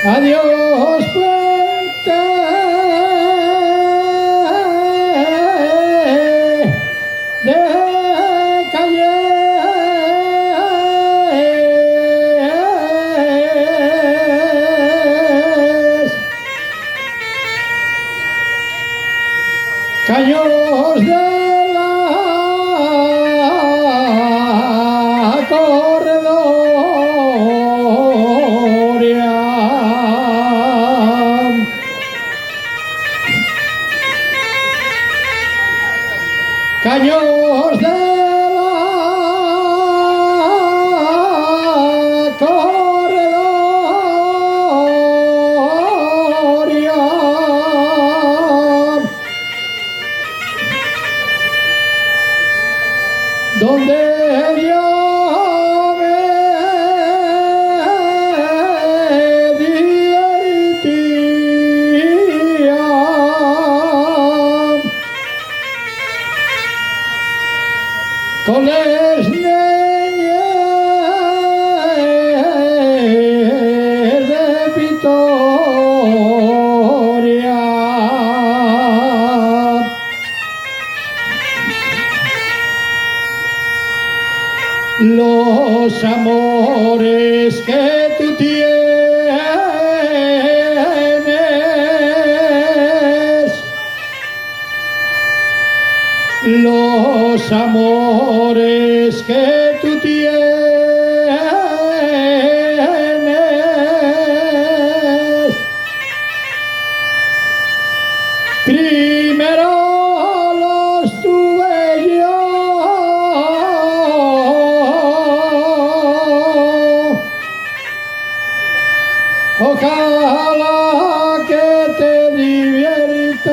Adiós, puente de calles, caños de la corredoria, caños de la corredoria, donde yo me divertía con las niñas de Vitoria. Los amores que tú tienes, los amores que tú tienes, primero los tuve yo. Ojalá que te diviertas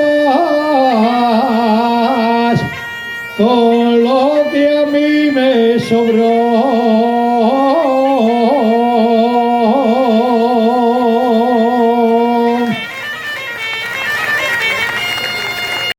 con lo que a mí me sobró.